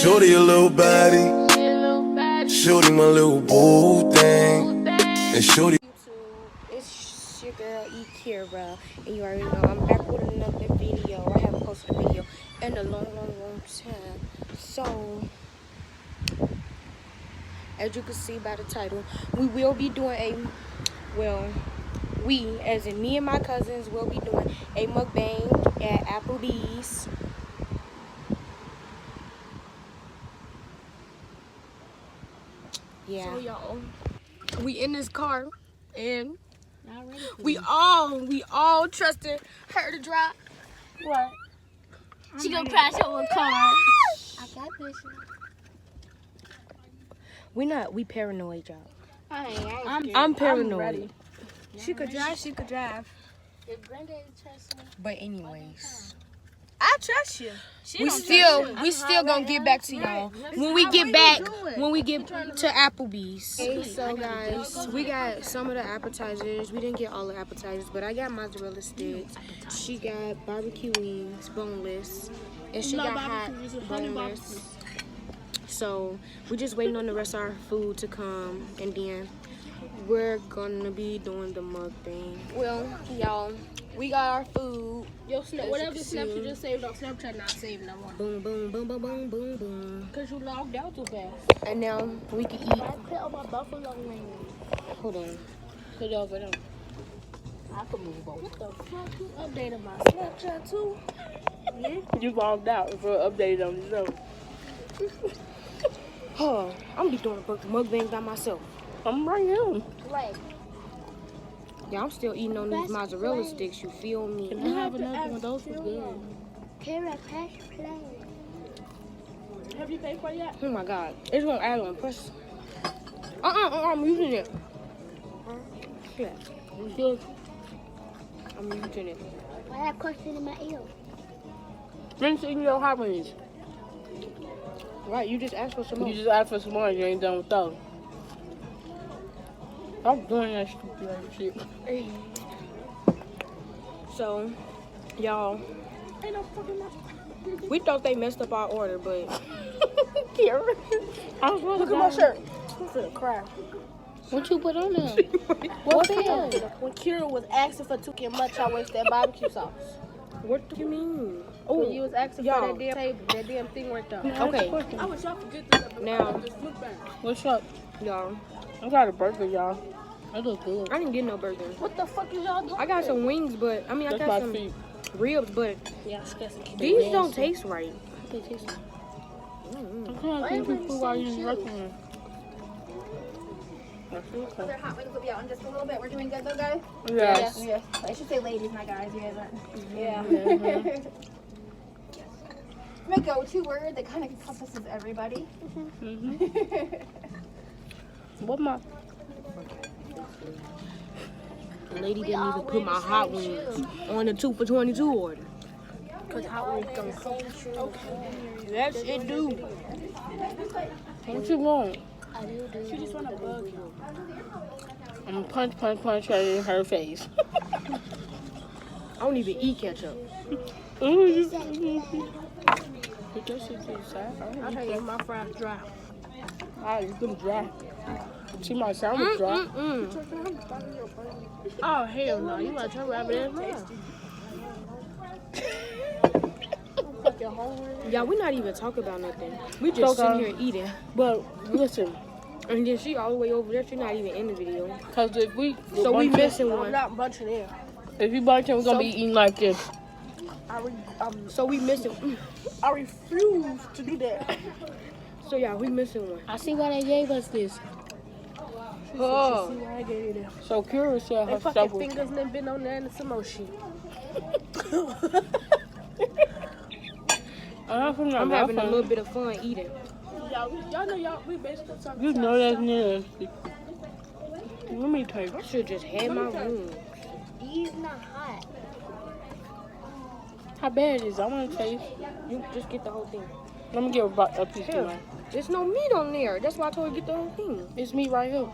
Shorty a little baddie, shorty my little boo thing, and shorty. It's your girl Kira, and you already know I'm back with another video. I haven't posted a video in a long time. So, as you can see by the title, we will be doing we, as in me and my cousins, will be doing a mukbang at Applebee's. Yeah. So y'all, we in this car, and we all trusted her to drive. What? She gonna crash over a car. I got this. We paranoid, y'all. I'm paranoid. I'm ready. She could drive. If Granddaddy trusts me. But anyways, I trust you. we still gonna get back to y'all when we get to Applebee's. Okay, so guys, we got some of the appetizers. We didn't get all the appetizers, but I got mozzarella sticks. She got barbecue wings, boneless, and she got hot boneless. So we're just waiting on the rest of our food to come, and then we're gonna be doing the mukbang. Well, y'all, we got our food. Yo, whatever snaps you just saved on Snapchat, not saved no more. Boom, boom, boom, boom, boom, boom, boom. Cause you logged out too fast. And now we can eat. I put on my buffalo wings. Hold on. Put it over there. I can move over. What the fuck? You updated my Snapchat too? You logged out for an update on the show. I'm gonna be doing a mukbang by myself. I'm right here. Like. Yeah, I'm still eating on these mozzarella sticks, you feel me? Can I have another one? Those was good. Kara, pass play. Have you paid for it yet? Oh my god. It's gonna add on. Press. I'm using it. Yeah. Good. I'm using it. I have question in my ear. Finish eating your hot wings. Right, you just asked for some more. You just asked for some more, you ain't done with those. I'm doing that stupid ass shit. So, y'all, Ain't no fucking we thought they messed up our order, but Kira. I was look at my shirt. I'm finna cry. what you put on there? What when Kira was asking for too much, I wasted that barbecue sauce. What do you mean? When you was asking for y'all. that damn table, that damn thing right there. Okay, I wish y'all forget this. now, What's up? y'all, I got a burger, y'all. That look good. I didn't get no burger. What the fuck is y'all doing? I got some wings, but I mean, I That's got my some feet. ribs, but Yeah, I these don't taste right. They taste. I'm trying to think of food while you're working. Other hot wings will be out in just a little bit. We're doing good though, guys? Yes. Yes. I should say ladies, my guys. You guys aren't. Yeah. My go-to word that kind of encompasses everybody. What my? The lady didn't even put my hot wings on the 2 for $22 order. Cause hot wings don't come. Yes, it do. What you want? She just want to bug you. I'm gonna punch right in her face. I don't even eat ketchup. Put that shit to the side. I'll tell you, my fries dry. Ah, you them dry. See my sandwich dry. Oh, hell no. You want to try rabbit as well. Yeah, we're not even talking about nothing. We just sitting here eating. But listen, And then she all the way over there. She's not even in the video. cause if we missing I'm one. not bunching in. If you bunch in, we're gonna be eating like this. So we missing. I refuse to do that. So yeah, we missing one. I see why they gave us this. Oh, See why I gave you that. So Kira said They her fucking stuff was. fingers and been on there and some more shit. I'm having a little bit of fun eating. Y'all know we basically talking. You know that's nasty. Let me taste. I should just have my room. He's not hot. How bad is it? I want to taste. You just get the whole thing. Let me get a piece of Hell, mine. there's no meat on there. That's why I told her to get the whole thing. It's meat right here.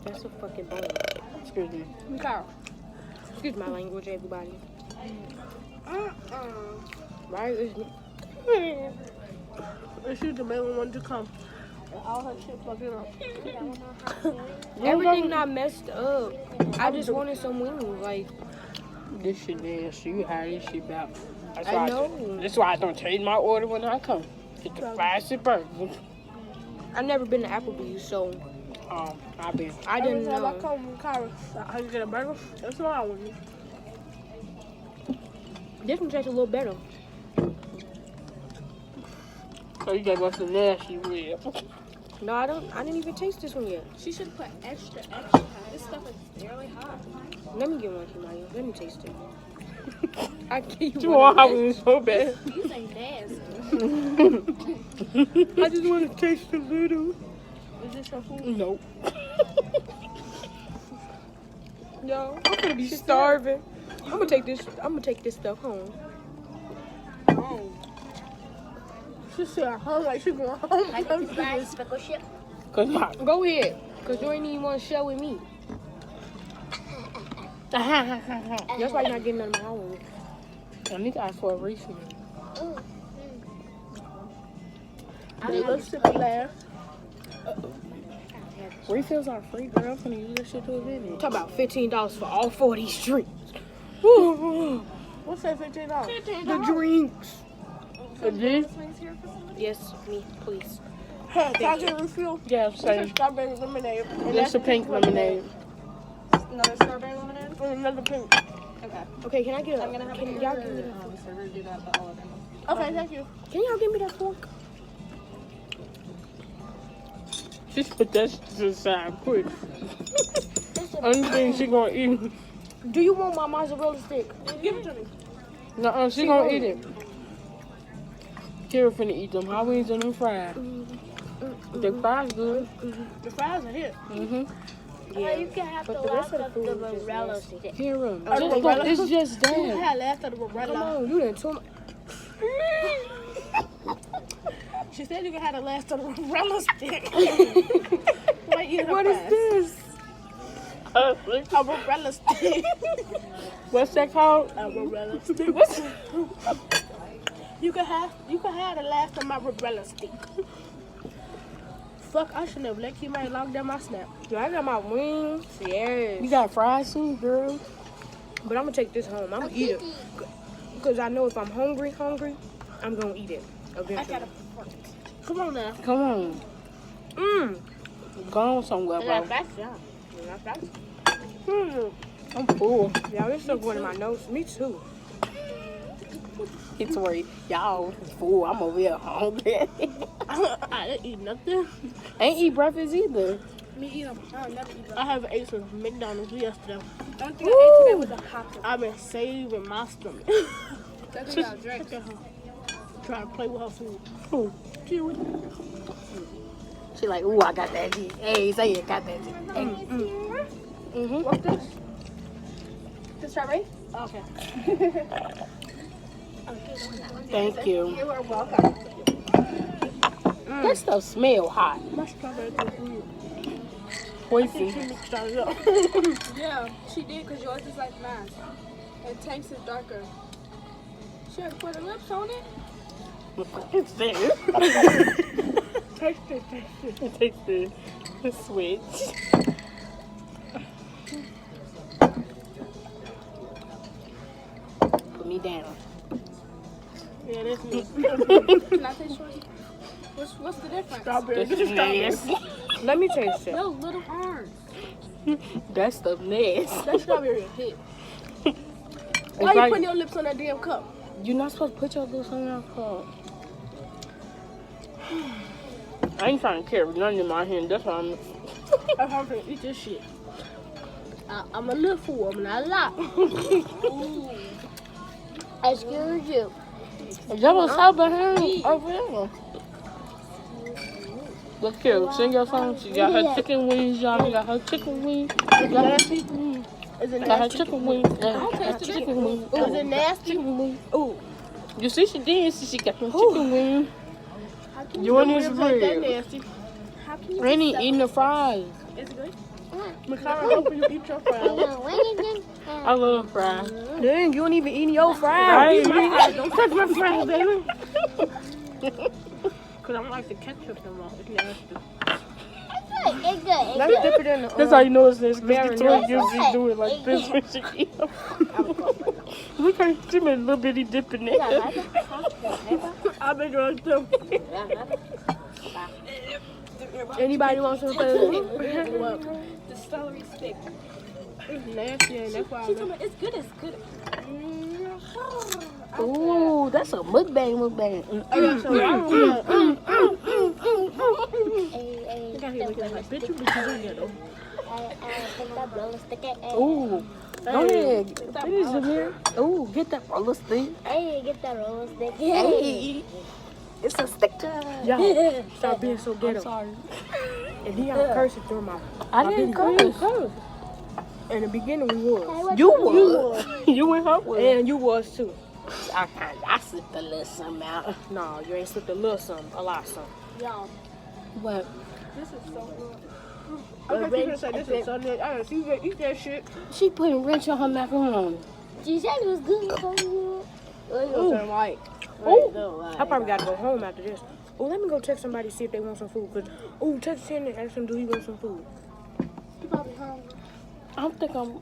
That's a fucking bone. Excuse me. Okay. Excuse my language, everybody. Right? And she's the main one to come. And all her shit fucking up. Everything not messed up. I just wanted some wings. Like, This shit nasty. You had this shit back. That's I why know. That's why I don't change my order when I come. Get the fastest burger. I've never been to Applebee's, so I've been. I didn't Every time I know. come from Kyra, I can get a burger. That's what I want. This one tastes a little better. So you gave us the nasty rib. No, I didn't even taste this one yet. She should put extra hot. This stuff is really hot. Let me get one for Maya. Let me taste it. I give you You one. want having so bad. These ain't nasty. I just want to taste a little. Is this your food? Nope. No, I'm gonna be starving. I'm gonna take this stuff home. Oh. She said home like she going home. I get this bag speckle shit. Cause Go ahead, cause you ain't even want to share with me. That's why you're not getting none of my own. I need to ask for a refill. Let's sip and laugh. Refills are free, girl. I'm gonna use that shit to a minute. Talk about $15 for all 4 of these drinks. What's that $15? The drinks. For this? Yes, me, please. Hey, can I get a refill? Yeah, What's a same. strawberry lemonade? And That's a pink lemonade. Another strawberry lemonade? And another pink. Okay. Okay, can I get a? I'm gonna have Can to y'all give me? do that, but all of them. Okay, thank you. Can y'all give me that fork? Just put that shit to the side quick. Only thing she gonna eat. Do you want my mozzarella stick? Give it to me. No, she gonna eat it. Kira finna eat them hot wings and them fries. The fries good. The fries are here. Yeah. You can have But the the rest last of the food of is the just Morello nasty. stick. Kira, the just look, Morello? it's just Who that. had last of the Come Morello? on, you done too much. She said you can have the last of the Morello stick. Why you eat her What is fries? this? A Morello stick. What's that called? A Morello stick. You can have the last of my Morello stick. Fuck, I should have let you might lock down my snap. Do I got my wings? Yes. You got fries too, girl. But I'm gonna take this home. I'm gonna eat it. Because I know if I'm hungry, I'm gonna eat it eventually. Come on now. Come on. Go on somewhere, bro. I'm full. Y'all, this stuff going in my nose. Me too. It's worried. Y'all fool. I'm over here hungry. I didn't eat nothing. Ain't eat breakfast either. Me either. I'll never eat that. I haven't ate some McDonald's yesterday. The only thing I ate today was a hot dog. I've been saving my stomach. That's what y'all drink. Look at her. Trying to play with her food. Ooh. She like, ooh, I got that shit. Hey, say it, got that shit. Hey. What's this? The strawberry? Okay. Thank you. You are welcome. That stuff smell hot. My strawberry is weird. Wait, She mixed it up. Yeah, she did because yours is like mine. And Tank's is darker. She had to put her lips on it. It's there. Taste it. It takes the switch. Put me down. Yeah, that's me. Can I taste yours? What's the difference? Strawberry. This is nasty. Let me taste it. Those little arms. That stuff nasty. That strawberry is hit. Why It's you like, putting your lips on that damn cup? you're not supposed to put your lips on that cup. I ain't trying to carry nothing in my hand. That's why I'm. I'm hungry to eat this shit. I'm a little fool. I'm not a lot. Excuse you. That was how behind over there. Look here, sing your song. She got her chicken wings, y'all. She got her chicken wings. She got her chicken wings. Is it Got her nasty? chicken wings. Her chicken wings. Is it nasty? Chicken wings. Ooh. You see, she did. She got her chicken wings. You want this Ribs ain't that bread? nasty. How can you Rainy eating the fries. Is it good? Mikara, I hope you eat your fries. I love fries. Dang, you don't even eat your I fries. ain't eating. Don't touch my fries, baby. Cause I don't like the ketchup no more. If you ask me. It's good. Let's dip it in the That's how you know it's this. marinara. Victoria usually do it like this when she eat them. Look how she made a little bitty dip in there. I've been doing too. Anybody want some food? The celery stick. It's nasty, and that's why I love It's good, it's good. Ooh, that's a mukbang. Hey, Bitch, you be doing that though. take that roller stick. Ooh, go ahead. It is in here. Ooh, get that roller stick. Hey, get that roller stick. Hey, it's a stick to y'all. Stop being so ghetto. sorry. And then y'all cursing through my. I didn't curse. In the beginning, we was. You was. You and her was. And you was too. I slipped a little something out. No, you ain't slipped a little something, a lot something. Y'all. But This is so good. I thought you gonna say this is so good. I didn't see you eat that shit. she putting wrench on her macaroni. She said it was good for you. Ooh. Like, I probably gotta go home after this. Oh, let me go text somebody see if they want some food. Cause, text him and ask him do he want some food. You probably hungry. I don't think I'm.